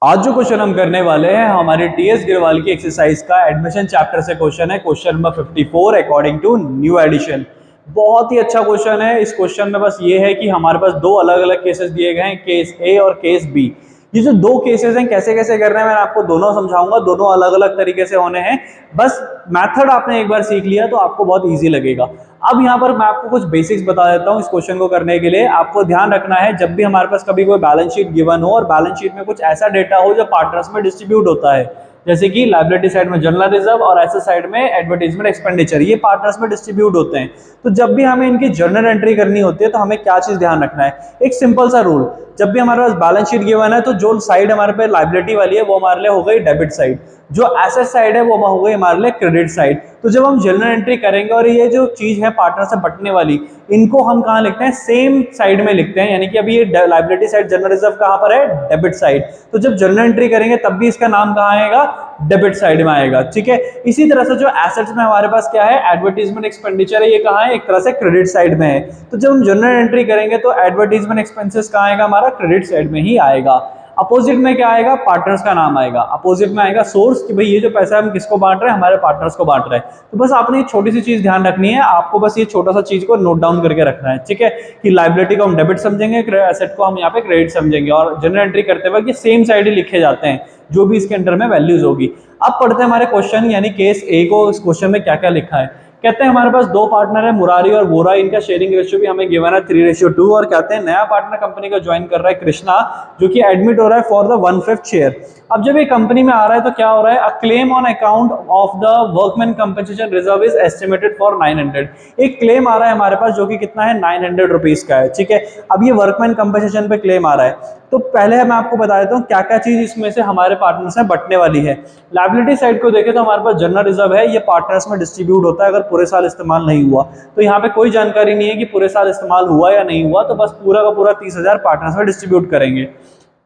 आज जो क्वेश्चन हम करने वाले हैं हमारे टीएस गिरवाल की एक्सरसाइज का एडमिशन चैप्टर से क्वेश्चन है, question number 54 according to new edition. बहुत ही अच्छा क्वेश्चन है। इस क्वेश्चन में बस ये है कि हमारे पास दो अलग अलग केसेस दिए गए हैं, केस ए और केस बी। ये जो दो केसेस हैं कैसे कैसे करना है मैं आपको दोनों समझाऊंगा, दोनों अलग अलग तरीके से होने हैं। बस मेथड आपने एक बार सीख लिया तो आपको बहुत इजी लगेगा। अब यहाँ पर मैं आपको कुछ बेसिक्स बता देता हूँ इस क्वेश्चन को करने के लिए। आपको ध्यान रखना है जब भी हमारे पास कभी कोई बैलेंस शीट गिवन हो और बैलेंस शीट में कुछ ऐसा डेटा हो जो पार्टनर्स में डिस्ट्रीब्यूट होता है, जैसे कि लायबिलिटी साइड में जनरल रिजर्व और एसेट साइड में एडवर्टाइजमेंट एक्सपेंडिचर, ये पार्टनर्स में डिस्ट्रीब्यूट होते हैं। तो जब भी हमें इनकी जर्नल एंट्री करनी होती है तो हमें क्या चीज ध्यान रखना है, एक सिंपल सा रूल। जब भी हमारे पास बैलेंस शीट गिवन है तो जो साइड हमारे पे लायबिलिटी वाली है वो हमारे लिए हो गई डेबिट साइड, जो एसेट साइड है वो हो गई हमारे लिए क्रेडिट साइड। तो जब हम जर्नल एंट्री करेंगे और ये जो चीज है पार्टनर से बटने वाली, इनको हम कहाँ लिखते हैं, सेम साइड में लिखते हैं। यानी कि अभी ये लायबिलिटी साइड जनरल रिजर्व कहाँ पर है, डेबिट साइड। तो जब जर्नल एंट्री करेंगे तब भी इसका नाम कहाँ आएगा, डेबिट साइड में आएगा। ठीक है। इसी तरह से जो एसेट्स में हमारे पास क्या है, एडवर्टाइजमेंट एक्सपेंडिचर है, ये कहाँ है, एक तरह से क्रेडिट साइड में है। तो जब हम जर्नल एंट्री करेंगे तो एडवर्टाइजमेंट एक्सपेंसेस कहाँ आएगा, हमारा क्रेडिट साइड में ही आएगा। अपोजिट में क्या आएगा, पार्टनर्स का नाम आएगा। अपोजिट में आएगा सोर्स, कि भाई ये जो पैसा हम किसको बांट रहे हैं, हमारे पार्टनर्स को बांट रहे हैं। तो बस आपने एक छोटी सी चीज ध्यान रखनी है, आपको बस ये छोटा सा चीज को नोट डाउन करके रखना है। ठीक है, कि लायबिलिटी को हम डेबिट समझेंगे, एसेट को हम यहाँ पे क्रेडिट समझेंगे, और जनरल एंट्री करते वक्त ये सेम साइड ही लिखे जाते हैं जो भी इसके अंडर में वैल्यूज होगी। अब पढ़ते हैं हमारे क्वेश्चन, यानी केस ए को। इस क्वेश्चन में क्या क्या लिखा है, कहते हैं हमारे पास दो पार्टनर है, मुरारी और वोरा। इनका शेयरिंग रेशियो भी हमें गिवन है 3:2। और कहते हैं नया पार्टनर कंपनी को ज्वाइन कर रहा है कृष्णा, जो कि एडमिट हो रहा है फॉर द 1/5 शेयर। अब जब ये कंपनी में आ रहा है तो क्या हो रहा है, a claim on account of the workman compensation reserve is estimated for 900। एक क्लेम आ रहा है हमारे पास जो कि कितना है, 900 रुपीज का है। ठीक है। अब ये वर्कमैन कंपनसेशन पे क्लेम आ रहा है। तो पहले मैं आपको बता देता हूँ क्या क्या चीज इसमें से हमारे पार्टनर्स में बटने वाली है। लायबिलिटी साइड को देखें तो हमारे पास जनरल रिजर्व है, ये पार्टनर्स में डिस्ट्रीब्यूट होता है अगर पूरे साल इस्तेमाल नहीं हुआ। तो यहाँ पे कोई जानकारी नहीं है कि पूरे साल इस्तेमाल हुआ या नहीं हुआ, तो बस पूरा का पूरा 30,000 पार्टनर्स में डिस्ट्रीब्यूट करेंगे।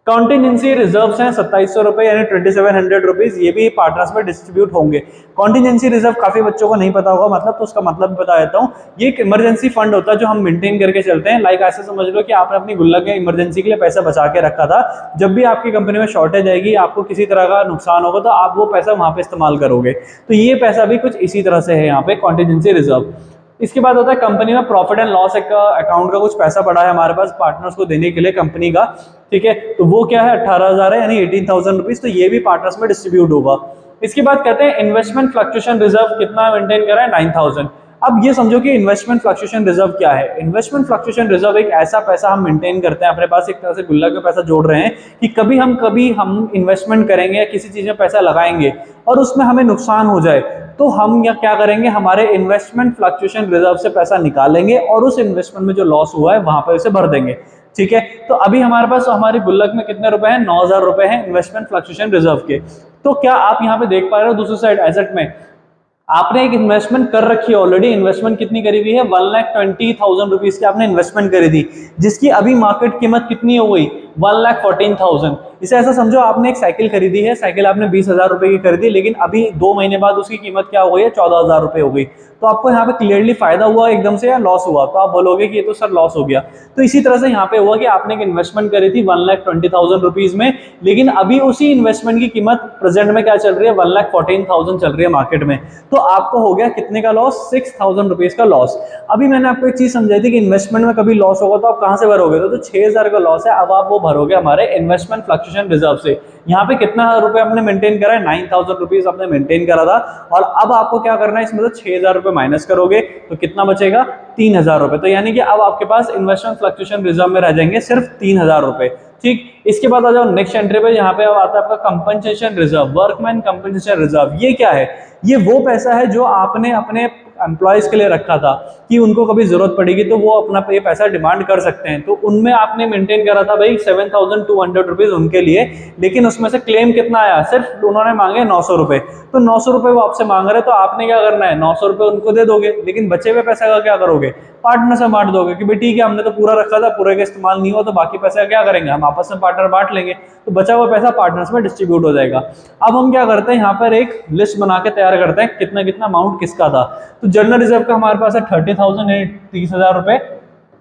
कॉन्टिजेंसी रिजर्व्स हैं 2700 रुपए, यानी 2700 रुपीज, ये भी पार्टनर्स में डिस्ट्रीब्यूट होंगे। कॉन्टिजेंसी रिजर्व काफी बच्चों को नहीं पता होगा मतलब, तो उसका मतलब भी बता देता हूँ। ये एक इमरजेंसी फंड होता है जो हम मेंटेन करके चलते हैं। लाइक ऐसे समझ लो कि आपने अपनी गुल्लक में इमरजेंसी के लिए पैसा बचा के रखा था, जब भी आपकी कंपनी में शॉर्टेज आएगी, आपको किसी तरह का नुकसान होगा तो आप वो पैसा वहां पे इस्तेमाल करोगे। तो ये पैसा भी कुछ इसी तरह से है यहाँ पे, कॉन्टिजेंसी रिजर्व। इसके बाद होता है कंपनी में प्रॉफिट एंड लॉस अकाउंट का कुछ पैसा पड़ा है हमारे पास पार्टनर्स को देने के लिए कंपनी का। ठीक है, तो वो क्या है, 18,000 है, यानी 18,000 रुपीज। तो ये भी पार्टनर्स में डिस्ट्रीब्यूट होगा। इसके बाद कहते हैं इन्वेस्टमेंट फ्लक्चुएशन रिजर्व कितना मेंटेन करा है, 9,000। अब ये समझो कि इन्वेस्टमेंट फ्लक्चुएशन रिजर्व क्या है। इन्वेस्टमेंट फ्लक्चुएशन रिजर्व एक ऐसा पैसा हम मेंटेन करते हैं अपने पास, एक तरह से गुल्लक में पैसा जोड़ रहे हैं कि कभी हम इन्वेस्टमेंट करेंगे या किसी चीज में पैसा लगाएंगे और उसमें हमें नुकसान हो जाए, तो हम क्या करेंगे, हमारे इन्वेस्टमेंट फ्लक्चुएशन रिजर्व से पैसा निकालेंगे और उस इन्वेस्टमेंट में जो लॉस हुआ है वहां पर उसे भर देंगे। ठीक है। तो अभी हमारे पास हमारी गुल्लक में कितने रुपए हैं, 9,000 रुपए हैं इन्वेस्टमेंट फ्लक्चुएशन रिजर्व के। तो क्या आप यहाँ पे देख पा रहे हो, दूसरी साइड एसेट में आपने एक इन्वेस्टमेंट कर रखी है ऑलरेडी। इन्वेस्टमेंट कितनी करी हुई है, 1,20,000 रुपीज की आपने इन्वेस्टमेंट करी थी, जिसकी अभी मार्केट कीमत कितनी हो गई, 1,14,000। इसे ऐसा समझो आपने एक साइकिल खरीदी है, साइकिल आपने 20,000 रुपए की खरीदी, लेकिन अभी 2 महीने बाद उसकी कीमत क्या हो गई है, 14,000 रुपए हो गई। तो आपको यहाँ पे क्लियरली फायदा हुआ एकदम से या लॉस हुआ, तो आप बोलोगे कि ये तो सर लॉस हो गया। तो इसी तरह से यहाँ पे हुआ कि आपने एक इन्वेस्टमेंट करी थी 1,20,000 रुपीज में, लेकिन अभी उसी इन्वेस्टमेंट की कीमत प्रेजेंट में क्या चल रही है, 1,14,000 चल रही है मार्केट में। तो आपको हो गया कितने का लॉस, 6,000 रुपीज का लॉस। अभी मैंने आपको एक चीज समझाई थी कि इन्वेस्टमेंट में कभी लॉस होगा तो आप कहां से भरोगे, तो 6,000 का लॉस है, अब आप वो भरोगे हमारे इन्वेस्टमेंट फ्लक्चुएशन रिजर्व से। यहाँ पे कितना रुपए आपने मेंटेन करा है, 9,000 रुपीज आपने मेंटेन करा था, और अब आपको क्या करना है, इसमें से 6,000 रुपए माइनस करोगे तो कितना बचेगा, 3,000 रुपए। तो यानी कि अब आपके पास इन्वेस्टमेंट फ्लक्चुएशन रिजर्व में रह जाएंगे सिर्फ 3,000 रुपए। ठीक। इसके बाद आ जाओ नेक्स्ट एंट्री पे, यहाँ पे अब आता है आपका compensation reserve, workman compensation reserve. ये क्या है, ये वो पैसा है जो आपने अपने एम्प्लॉयज के लिए रखा था कि उनको कभी जरूरत पड़ेगी तो वो अपना ये पैसा डिमांड कर सकते हैं। तो उनमें आपने मेंटेन करा था भाई 7,200 रुपीज उनके लिए, लेकिन उसमें से क्लेम कितना आया, सिर्फ उन्होंने मांगे 900 रुपए। तो 900 रुपए वो आपसे मांग रहे, तो आपने क्या करना है, 900 रुपए उनको दे दोगे, लेकिन बचे हुए पैसा का क्या करोगे, पार्टनर से बांट दोगे कि भाई ठीक है हमने तो पूरा रखा था, पूरे का इस्तेमाल नहीं हुआ, तो बाकी पैसा क्या करेंगे, हम आपस में पार्टनर बांट लेंगे, तो बचा हुआ पैसा पार्टनर्स में डिस्ट्रीब्यूट हो जाएगा। अब हम क्या करते हैं, यहाँ पर एक लिस्ट बना के तैयार करते हैं कितना कितना अमाउंट किसका था। तो जनरल रिजर्व का हमारे पास है 30,000, 30,000 रुपए।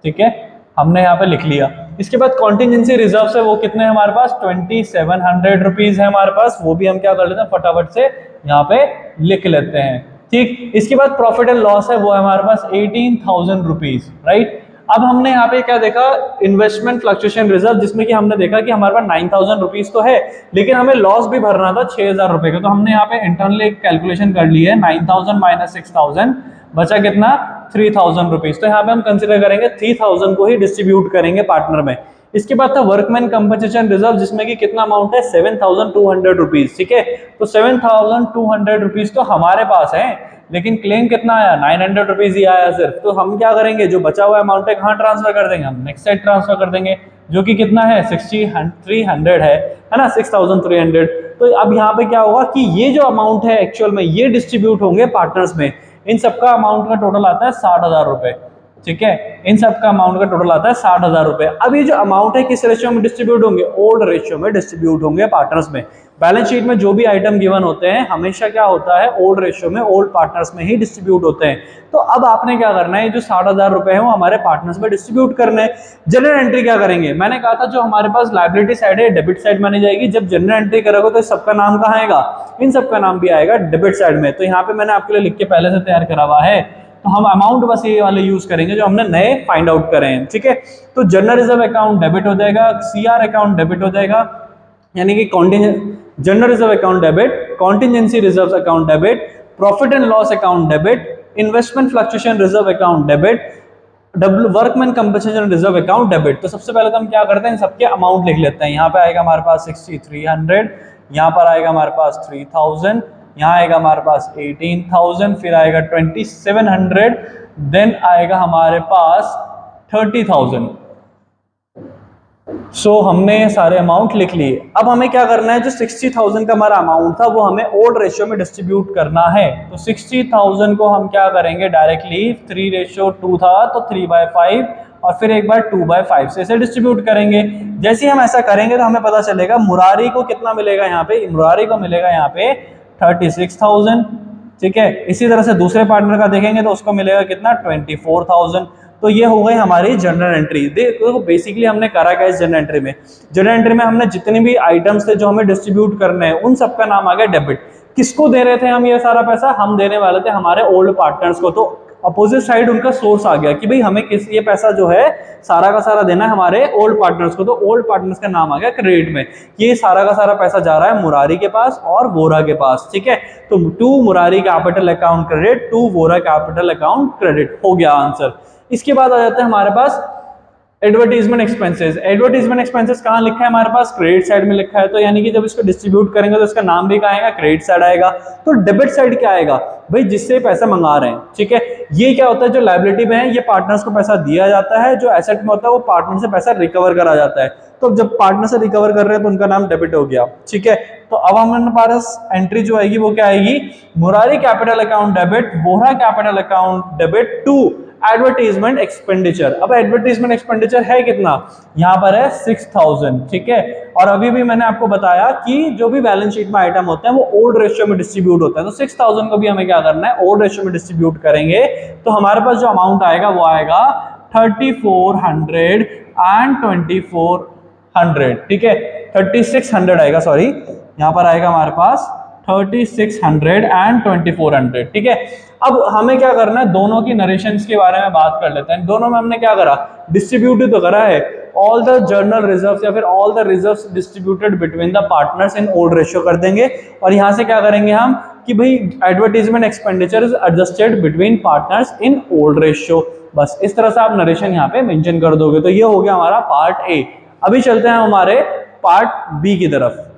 ठीक है, हमने यहाँ पे लिख लिया। इसके बाद कॉन्टिजेंसी रिजर्व है वो कितने हैं हमारे पास 2700 रुपीज है हमारे पास, वो भी हम क्या कर लेते हैं फटाफट से यहाँ पे लिख लेते हैं। ठीक, इसके बाद प्रॉफिट एंड लॉस है वो है हमारे पास 18,000 रुपीज, राइट। अब हमने यहाँ पे क्या देखा, इन्वेस्टमेंट फ्लक्चुएशन रिजर्व, जिसमें कि हमने देखा कि हमारे पास 9,000 रुपीज तो है, लेकिन हमें लॉस भी भरना था 6,000 रुपए का। तो हमने यहाँ पे इंटरनली एक कैलकुलेशन कर ली है, 9,000 माइनस 6,000 बचा कितना 3,000 रुपीज। तो यहाँ पे हम कंसिडर करेंगे 3,000 को ही डिस्ट्रीब्यूट करेंगे पार्टनर में। इसके बाद था वर्कमैन कंपनसेशन रिजर्व, जिसमें कि कितना अमाउंट है 7,200 रुपीज, ठीक है। तो 7,200 रुपीज तो हमारे पास है, लेकिन क्लेम कितना आया 900 रुपीज ही आया सिर्फ। तो हम क्या करेंगे, जो बचा हुआ अमाउंट है कहाँ ट्रांसफर कर देंगे, हम नेक्स्ट साइड ट्रांसफर कर देंगे, जो कि कितना है 6,300 है ना, 6,300। तो अब यहाँ पे क्या होगा कि ये जो अमाउंट है एक्चुअल में ये डिस्ट्रीब्यूट होंगे पार्टनर्स में। इन सबका अमाउंट का टोटल आता है 60,000 रुपए, ठीक है। इन सब का अमाउंट का टोटल आता है 60,000 रुपए। अब ये जो अमाउंट है किस रेशियो में डिस्ट्रीब्यूट होंगे, ओल्ड रेशियो में डिस्ट्रीब्यूट होंगे पार्टनर्स में। बैलेंस शीट में जो भी आइटम गिवन होते हैं हमेशा क्या होता है, ओल्ड रेशियो में, ओल्ड पार्टनर्स में ही डिस्ट्रीब्यूट होते हैं। तो अब आपने क्या करना है, जो 60,000 रुपए है वो हमारे पार्टनर्स में डिस्ट्रीब्यूट करने हैं। जनरल एंट्री क्या करेंगे, मैंने कहा था जो हमारे पास लायबिलिटी साइड है डेबिट साइड मानी जाएगी। जब जनरल एंट्री करोगे तो सबका नाम कहाँ आएगा, इन सबका नाम भी आएगा डेबिट साइड में। तो यहाँ पे मैंने आपके लिए लिख के पहले से तैयार करा हुआ है, तो हम अमाउंट बस ये वाले यूज करेंगे जो हमने नए फाइंड आउट करे हैं, ठीक है। तो जनरल रिजर्व अकाउंट डेबिट हो जाएगा, सीआर अकाउंट डेबिट हो जाएगा, यानी कि general reserve account debit, contingency reserve account debit, profit and loss account debit, investment fluctuation reserve account debit, workman compensation reserve account debit. तो सबसे पहले तो हम क्या करते हैं, सबके अमाउंट लिख लेते हैं। यहाँ पे आएगा हमारे पास 6,300, यहाँ पर आएगा हमारे पास 3,000, यहाँ आएगा हमारे पास 18,000, फिर आएगा 2,700, देन आएगा हमारे पास 30,000। सो हमने सारे अमाउंट लिख लिए। अब हमें क्या करना है, जो 60,000 का हमारा अमाउंट था वो हमें ओल्ड रेशियो में डिस्ट्रीब्यूट करना है। तो 60,000 को हम क्या करेंगे, डायरेक्टली 3:2 था तो 3/5 और फिर एक बार 2/5 से इसे डिस्ट्रीब्यूट करेंगे। जैसे ही हम ऐसा करेंगे तो हमें पता चलेगा मुरारी को कितना मिलेगा, यहाँ पे मुरारी को मिलेगा यहाँ पे 36,000, ठीक है। इसी तरह से दूसरे पार्टनर का देखेंगे तो उसको मिलेगा कितना 24,000। तो ये हो गई हमारी जनरल एंट्री। देखो बेसिकली हमने करा क्या इस जनरल एंट्री में, जनरल एंट्री में हमने जितने भी आइटम्स थे जो हमें डिस्ट्रीब्यूट करने हैं उन सबका नाम आ गया डेबिट। किसको दे रहे थे हम ये सारा पैसा, हम देने वाले थे हमारे ओल्ड पार्टनर्स को। तो अपोजिट साइड उनका सोर्स आ गया कि भाई हमें किस ये पैसा जो है सारा का सारा देना है हमारे ओल्ड पार्टनर्स को। तो ओल्ड पार्टनर्स का नाम आ गया क्रेडिट में, ये सारा का सारा पैसा जा रहा है मुरारी के पास और वोरा के पास, ठीक है। तो to Murari capital account credit, to Vora capital account credit, हो गया आंसर। इसके बाद आ जाते हैं हमारे पास एडवर्टीजमेंट एक्सपेंसेस। एडवर्टीजमेंट एक्सपेंसेस कहाँ लिखा है हमारे पास, क्रेडिट साइड में लिखा है। तो यानी कि जब इसको डिस्ट्रीब्यूट करेंगे तो इसका नाम भी कहाँ आएगा, क्रेडिट साइड आएगा। तो डेबिट साइड क्या आएगा भाई, जिससे पैसा मंगा रहे हैं, ठीक है। ये क्या होता है, जो लायबिलिटी में है ये पार्टनर्स को पैसा दिया जाता है, जो एसेट में होता है वो पार्टनर से पैसा रिकवर करा जाता है। तो जब पार्टनर से रिकवर कर रहे हैं तो उनका नाम डेबिट हो गया, ठीक है। तो अब हमारे पास एंट्री जो आएगी वो क्या आएगी, Murari capital account debit, Vora capital account debit to advertisement expenditure. अब एडवर्टीजमेंट एक्सपेंडिचर है कितना, यहाँ पर है 6,000, ठीक है। और अभी भी मैंने आपको बताया कि जो भी बैलेंस शीट में आइटम होते हैं वो ओल्ड रेशियो में डिस्ट्रीब्यूट होता है। तो 6,000 को भी हमें क्या करना है, ओल्ड रेशियो में डिस्ट्रीब्यूट करेंगे। तो हमारे पास जो अमाउंट आएगा वो आएगा 3,400 एंड 2,400, ठीक है। 3,600 आएगा, सॉरी, यहाँ पर आएगा हमारे पास 3,600 एंड 2,400, ठीक है। अब हमें क्या करना है, दोनों की नरेशंस के बारे में बात कर लेते हैं। दोनों में हमने क्या करा, डिस्ट्रीब्यूट तो करा है ऑल द जर्नल रिजर्व्स या फिर all the reserves distributed between the partners in old ratio कर देंगे। और यहाँ से क्या करेंगे हम कि भाई advertisement expenditure is adjusted between partners in old ratio. बस इस तरह से आप नरेशन यहाँ पे मेंशन कर दोगे। तो ये हो गया हमारा पार्ट ए। अभी चलते हैं हमारे पार्ट बी की तरफ।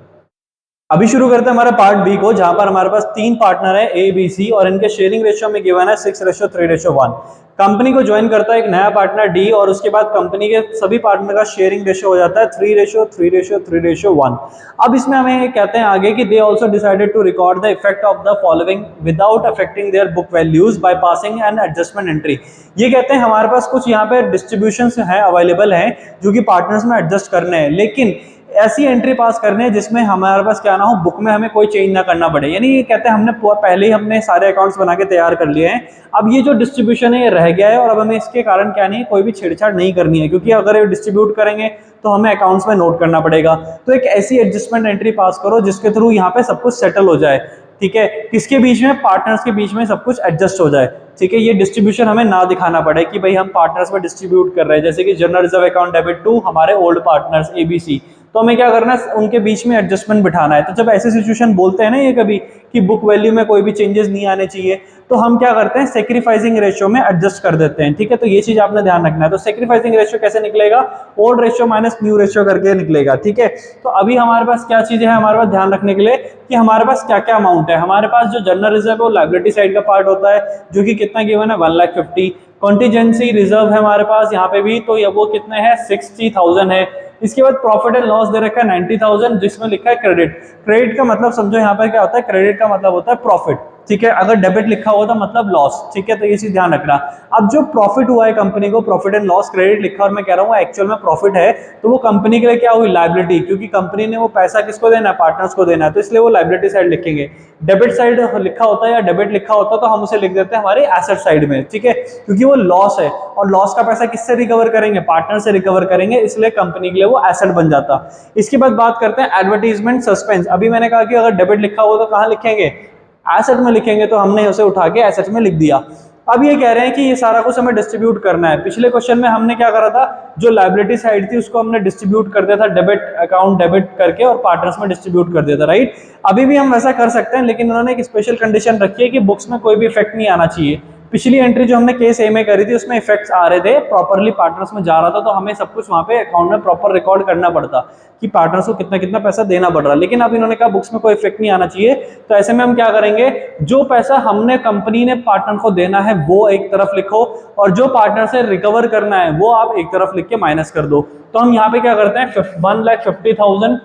अभी शुरू करते हैं हमारे पार्ट बी को, जहां पर हमारे पास 3 पार्टनर है ए बी सी और इनके शेयरिंग रेशियो में गिवन है 6:3:1। कंपनी को ज्वाइन करता है एक नया पार्टनर डी और उसके बाद कंपनी के सभी पार्टनर का शेयरिंग रेशियो हो जाता है 3:3:3:1। अब इसमें हमें कहते हैं आगे कि they also decided to record the effect of the following without affecting their book values by passing an adjustment entry. ये कहते हैं हमारे पास कुछ यहाँ पे डिस्ट्रीब्यूशन है अवेलेबल हैं जो कि पार्टनर्स में एडजस्ट करने हैं, लेकिन ऐसी एंट्री पास करनी है जिसमें हमारे पास क्या ना हो, बुक में हमें कोई चेंज ना करना पड़े। यानी ये कहते हैं हमने पहले ही हमने सारे अकाउंट्स बना के तैयार कर लिए हैं, अब ये जो डिस्ट्रीब्यूशन है ये रह गया है और अब हमें इसके कारण क्या नहीं, कोई भी छेड़छाड़ नहीं करनी है, क्योंकि अगर ये डिस्ट्रीब्यूट करेंगे तो हमें अकाउंट्स में नोट करना पड़ेगा। तो एक ऐसी एडजस्टमेंट एंट्री पास करो जिसके थ्रू यहाँ पे सब कुछ सेटल हो जाए, ठीक है, किसके बीच में, पार्टनर्स के बीच में सब कुछ एडजस्ट हो जाए, ठीक है। ये डिस्ट्रीब्यूशन हमें ना दिखाना पड़े कि भाई हम पार्टनर्स में डिस्ट्रीब्यूट कर रहे हैं, जैसे कि general reserve account debit to हमारे ओल्ड पार्टनर्स एबीसी, तो हमें क्या करना है, उनके बीच में एडजस्टमेंट बिठाना है। तो जब ऐसी सिचुएशन बोलते हैं ना ये कभी कि बुक वैल्यू में कोई भी चेंजेस नहीं आने चाहिए, तो हम क्या करते हैं, सेक्रीफाइसिंग रेशियो में एडजस्ट कर देते हैं, ठीक है। तो ये चीज आपने ध्यान रखना है। तो सेक्रीफाइसिंग रेशियो कैसे निकलेगा, old ratio minus new ratio करके निकलेगा, ठीक है। तो अभी हमारे पास क्या चीजें हैं हमारे पास ध्यान रखने के लिए कि हमारे पास क्या क्या अमाउंट है। हमारे पास जो जनरल रिजर्व है वो लायबिलिटी साइड का पार्ट होता है, जो कि कितना गिवन है 1,50,000। कॉन्टीजेंसी रिजर्व है हमारे पास यहाँ पे भी, तो ये वो कितने हैं 60,000 है। इसके बाद प्रॉफिट एंड लॉस दे रखा है 90,000, जिसमें लिखा है क्रेडिट। क्रेडिट का मतलब समझो यहाँ पर क्या होता है, क्रेडिट का मतलब होता है प्रॉफिट, ठीक है। अगर डेबिट लिखा हुआ था मतलब लॉस, ठीक है। तो ये चीज ध्यान रखना। अब जो प्रॉफिट हुआ है कंपनी को, प्रॉफिट एंड लॉस क्रेडिट लिखा और मैं कह रहा हूँ एक्चुअल में प्रॉफिट है, तो वो कंपनी के लिए क्या हुई, लायबिलिटी, क्योंकि कंपनी ने वो पैसा किसको देना है, पार्टनर्स को देना है, तो इसलिए वो लायबिलिटी साइड लिखेंगे। डेबिट साइड लिखा होता है या डेबिट लिखा होता है तो हम उसे लिख देते हैं हमारे एसेट साइड में, ठीक है, क्योंकि वो लॉस है और लॉस का पैसा किससे रिकवर करेंगे, पार्टनर से रिकवर करेंगे, इसलिए कंपनी के लिए वो एसेट बन जाता। इसके बाद बात करते हैं एडवर्टीजमेंट सस्पेंस। अभी मैंने कहा कि अगर डेबिट लिखा हुआ तो कहाँ लिखेंगे, एसेट में लिखेंगे, तो हमने उसे उठा के एसेट में लिख दिया। अब ये कह रहे हैं कि ये सारा कुछ हमें डिस्ट्रीब्यूट करना है। पिछले क्वेश्चन में हमने क्या करा था, जो लायबिलिटी साइड थी उसको हमने डिस्ट्रीब्यूट कर दिया था, डेबिट अकाउंट डेबिट करके और पार्टनर्स में डिस्ट्रीब्यूट कर दिया था, राइट। अभी भी हम वैसा कर सकते हैं, लेकिन उन्होंने एक स्पेशल कंडीशन रखी है कि बुक्स में कोई भी इफेक्ट नहीं आना चाहिए। पिछली एंट्री जो हमने केस ए में करी थी उसमें इफेक्ट्स आ रहे थे, प्रॉपरली पार्टनर्स में जा रहा था, तो हमें सब कुछ वहां पे अकाउंट में प्रॉपर रिकॉर्ड करना पड़ता कि पार्टनर्स को कितना कितना पैसा देना पड़ रहा है। लेकिन अब इन्होंने कहा बुक्स में कोई इफेक्ट नहीं आना चाहिए, तो ऐसे में हम क्या करेंगे, जो पैसा हमने कंपनी ने पार्टनर को देना है वो एक तरफ लिखो और जो पार्टनर से रिकवर करना है वो आप एक तरफ लिख के माइनस कर दो। तो हम यहाँ पे क्या करते हैं, 1,50,000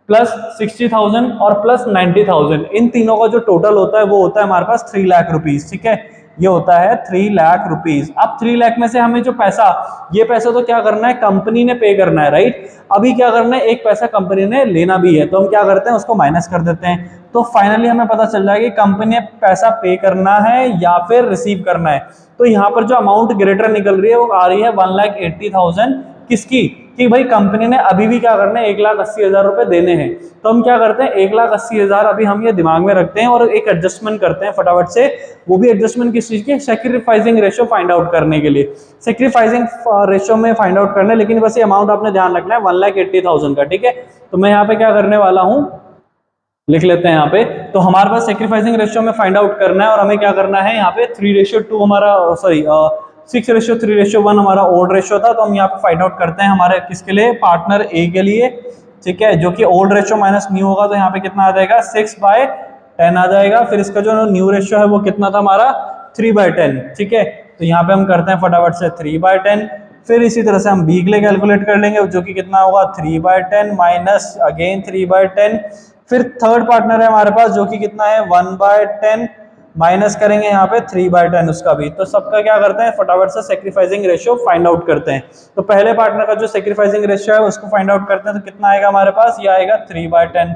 प्लस 60,000 और प्लस 90,000, इन तीनों का जो टोटल होता है वो होता है हमारे पास 3 लाख रुपीज, ठीक है। ये होता है 3 लाख रुपीज। अब 3 लाख में से हमें जो पैसा, ये पैसा तो क्या करना है, कंपनी ने पे करना है, राइट। अभी क्या करना है, एक पैसा कंपनी ने लेना भी है, तो हम क्या करते हैं, उसको माइनस कर देते हैं। तो फाइनली हमें पता चल जाएगा कि कंपनी ने पैसा पे करना है या फिर रिसीव करना है। तो यहाँ पर जो अमाउंट ग्रेटर निकल रही है वो आ रही है 1,80,000, किसकी, कि भाई कंपनी ने अभी भी क्या करना है, 1,80,000 रुपए देने हैं। तो हम क्या करते हैं, 1,80,000 अभी हम ये दिमाग में रखते हैं और एक एडजस्टमेंट करते हैं फटाफट से। वो भी एडजस्टमेंट किस चीज की, सेक्रीफाइसिंग रेशियो फाइंड आउट करने के लिए, सेक्रीफाइसिंग रेशियो में फाइंड आउट करना है। लेकिन बस ये अमाउंट आपने ध्यान रखना है 1,80,000 का, ठीक है। तो मैं यहाँ पे क्या करने वाला हूँ, लिख लेते हैं यहाँ पे। तो हमारे पास सेक्रीफाइसिंग रेशियो में फाइंड आउट करना है और हमें क्या करना है, यहाँ पे 3:2 हमारा, सॉरी 6:3:1 हमारा ओल्ड रेशियो था। तो हम यहाँ पे फाइंड आउट करते हैं हमारे किसके लिए, पार्टनर ए के लिए, ठीक है, जो कि ओल्ड रेशियो माइनस न्यू होगा, तो यहाँ पे कितना आ जाएगा, 6/10 आ जाएगा। फिर इसका जो न्यू रेशियो है वो कितना था हमारा, 3/10, ठीक है। तो यहाँ पे हम करते हैं फटाफट से 3/10। फिर इसी तरह से हम बी के लिए कैलकुलेट कर लेंगे, जो कि कितना होगा, 3/10 माइनस अगेन 3/10। फिर थर्ड पार्टनर है हमारे पास जो कि कितना है, 1/10 माइनस करेंगे यहाँ पे 3/10 उसका भी। तो सबका क्या करते हैं, फटाफट से सेक्रीफाइसिंग रेशियो फाइंड आउट करते हैं। तो पहले पार्टनर का जो सेक्रीफाइसिंग रेशियो है उसको फाइंड आउट करते हैं, तो कितना आएगा हमारे पास, ये आएगा 3/10,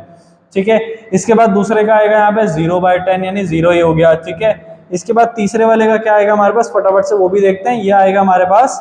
ठीक है। इसके बाद दूसरे का आएगा यहाँ पे 0/10, यानी 0 ही हो गया, ठीक है। इसके बाद तीसरे वाले का क्या आएगा हमारे पास, फटाफट से वो भी देखते हैं, ये आएगा हमारे पास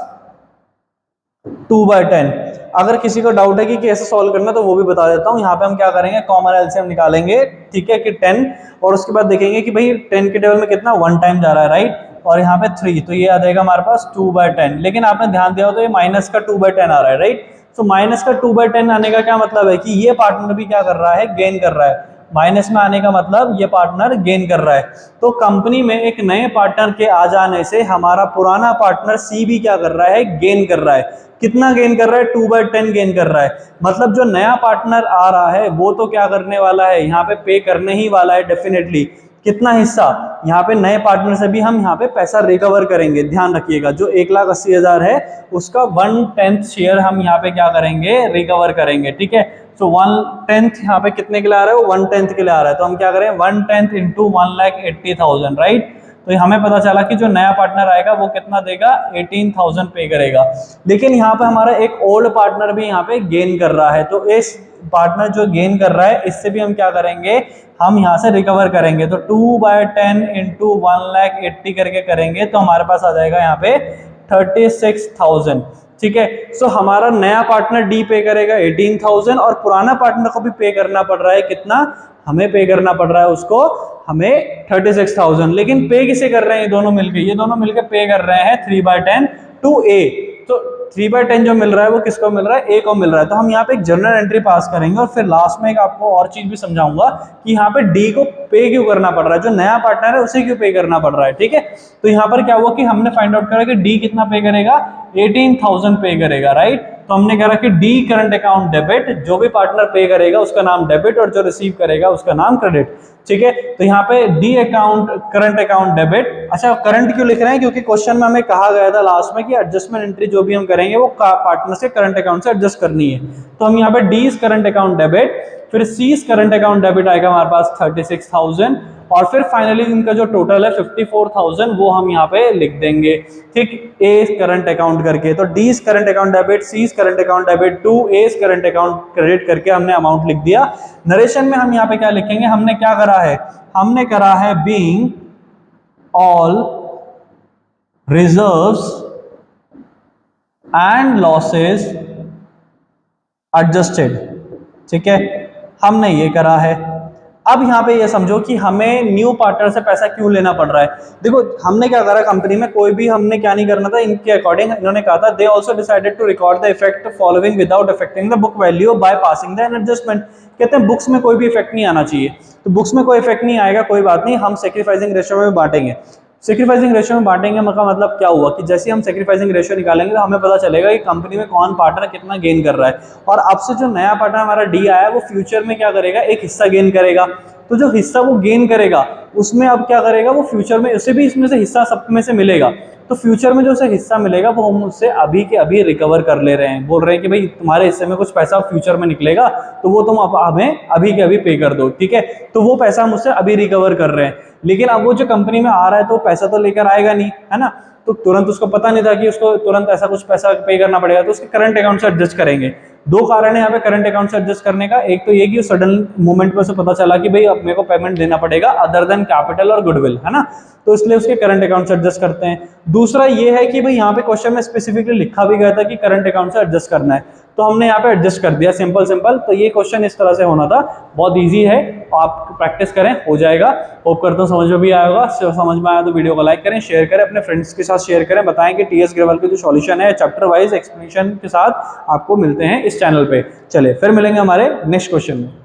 2/10। अगर किसी को डाउट है कि कैसे सॉल्व करना तो वो भी बता देता हूँ। यहाँ पे हम क्या करेंगे, कॉमन एलसीएम निकालेंगे, ठीक है, कि 10, और उसके बाद देखेंगे कि भाई 10 के टेबल में कितना 1 टाइम जा रहा है, राइट, और यहाँ पे 3, तो ये आ जाएगा हमारे पास 2/10। लेकिन आपने ध्यान दिया हो तो ये माइनस का 2/10 आ रहा है, राइट। तो माइनस का 2/10 आने का क्या मतलब है कि ये पार्टनर भी क्या कर रहा है, गेन कर रहा है। माइनस में आने का मतलब ये पार्टनर गेन कर रहा है। तो कंपनी में एक नए पार्टनर के आ जाने से हमारा पुराना पार्टनर सी भी क्या कर रहा है, गेन कर रहा है। कितना गेन कर रहा है, 2/10 गेन कर रहा है। मतलब जो नया पार्टनर आ रहा है वो तो क्या करने वाला है, यहाँ पे करने ही वाला है डेफिनेटली। कितना हिस्सा, यहाँ पे नए पार्टनर से भी हम यहाँ पे पैसा रिकवर करेंगे। ध्यान रखिएगा, जो 1,80,000 है उसका 1/10 शेयर हम यहाँ पे क्या करेंगे, रिकवर करेंगे, ठीक है। तो 1/10 यहाँ पे कितने के लिए आ रहा है, वो 1/10 के लिए आ रहा है। तो हम क्या करें, 1/10 इंटू 1,80,000, राइट। तो हमें पता चला कि जो नया पार्टनर आएगा वो कितना देगा, 18,000 पे करेगा। लेकिन यहाँ पे हमारा एक ओल्ड पार्टनर भी यहाँ पे गेन कर रहा है, तो इस पार्टनर जो गेन कर रहा है इससे भी हम क्या करेंगे, हम यहाँ से रिकवर करेंगे। तो 2/10 इंटू 1,80,000 करके करेंगे तो हमारे पास आ जाएगा यहाँ पे 36,000। ठीक है, सो हमारा नया पार्टनर डी पे करेगा 18,000 और पुराना पार्टनर को भी पे करना पड़ रहा है, कितना हमें पे करना पड़ रहा है उसको, हमें 36,000। लेकिन पे किसे कर रहे हैं, ये दोनों मिलके, ये दोनों मिलके पे कर रहे हैं 3/10 टू ए। तो 3/10 जो मिल रहा है वो किसको मिल रहा है, ए को मिल रहा है। तो हम यहाँ पे एक जनरल एंट्री पास करेंगे और फिर लास्ट में एक आपको और चीज भी समझाऊंगा कि यहाँ पे डी को पे क्यों करना पड़ रहा है, जो नया पार्टनर है उसे क्यों पे करना पड़ रहा है। ठीक है, तो यहाँ पर क्या हुआ कि हमने फाइंड आउट करा कि डी कितना पे करेगा, 18,000 पे करेगा, राइट। तो हमने कहा कि डी करंट अकाउंट डेबिट, जो भी पार्टनर पे करेगा उसका नाम डेबिट और जो रिसीव करेगा उसका नाम क्रेडिट। ठीक है, तो यहाँ पे D account current account debit. अच्छा, करंट क्यों लिख रहे हैं, क्योंकि क्वेश्चन में हमें कहा गया था लास्ट में कि एडजस्टमेंट एंट्री जो भी हम करेंगे वो पार्टनर से करंट अकाउंट से एडजस्ट करनी है। तो हम यहाँ पे डी करंट अकाउंट डेबिट, फिर सी करंट अकाउंट डेबिट आएगा हमारे पास 36,000 और फिर फाइनली इनका जो टोटल है 54,000 वो हम यहाँ पे लिख देंगे। ठीक, ए करंट अकाउंट करके, तो D current account debit, C current account debit to A current account credit करके हमने अमाउंट लिख दिया। नरेशन में हम यहाँ पे क्या लिखेंगे, हमने क्या करा है, हमने करा है being all reserves and losses adjusted. ठीक है, हमने ये करा है। अब यहाँ पे ये समझो कि हमें न्यू पार्टनर से पैसा क्यों लेना पड़ रहा है। देखो हमने क्या करा, कंपनी में कोई भी हमने क्या नहीं करना था, इनके अकॉर्डिंग इन्होंने कहा था they also decided to record the effect following without affecting the book value by passing the adjustment. कहते हैं बुक्स में कोई भी इफेक्ट नहीं आना चाहिए, तो बुक्स में कोई इफेक्ट नहीं आएगा, कोई बात नहीं, हम सेक्रीफाइसिंग रेशियो में बांटेंगे। सेक्रीफाइसिंग रेशियो में बांटेंगे का मतलब क्या हुआ कि जैसे हम सेक्रीफाइसिंग रेशियो निकालेंगे तो हमें पता चलेगा कि कंपनी में कौन पार्टनर कितना गेन कर रहा है। और अब से जो नया पार्टनर हमारा डी आया है वो फ्यूचर में क्या करेगा, एक हिस्सा गेन करेगा। तो जो हिस्सा वो गेन करेगा उसमें अब क्या करेगा, वो फ्यूचर में उसे भी इसमें से हिस्सा सब में से मिलेगा। तो फ्यूचर में जो उसे हिस्सा मिलेगा वो हम उससे अभी के अभी रिकवर कर ले रहे हैं, बोल रहे हैं कि भाई तुम्हारे हिस्से में कुछ पैसा फ्यूचर में निकलेगा तो वो तुम हमें अभी के अभी पे कर दो। ठीक है, तो वो पैसा हम उससे अभी रिकवर कर रहे हैं। लेकिन अब वो जो कंपनी में आ रहा है तो पैसा तो लेकर आएगा नहीं, है ना, तो तुरंत उसको पता नहीं था कि उसको तुरंत ऐसा कुछ पैसा पे करना पड़ेगा, तो उसके करंट अकाउंट से एडजस्ट करेंगे। दो कारण है यहाँ पे करंट अकाउंट से एडजस्ट करने का, एक तो ये कि सडन मोमेंट पे उसे पता चला कि भाई अब मेरे को पेमेंट देना पड़ेगा अदर देन कैपिटल और गुडविल, है ना, तो इसलिए उसके करंट अकाउंट से एडजस्ट करते हैं। दूसरा ये है कि भाई यहाँ पे क्वेश्चन में स्पेसिफिकली लिखा भी गया था कि करंट अकाउंट से एडजस्ट करना है, तो हमने यहाँ पे एडजस्ट कर दिया, सिंपल सिंपल। तो ये क्वेश्चन इस तरह से होना था, बहुत इजी है, आप प्रैक्टिस करें हो जाएगा। होप करता हूँ समझ में भी आया होगा। समझ में आया तो वीडियो को लाइक करें, शेयर करें, अपने फ्रेंड्स के साथ शेयर करें, बताएं कि टीएस ग्रेवाल के जो सॉल्यूशन है चैप्टर वाइज एक्सप्लेनेशन के साथ आपको मिलते हैं इस चैनल पे। चलिए फिर मिलेंगे हमारे नेक्स्ट क्वेश्चन में।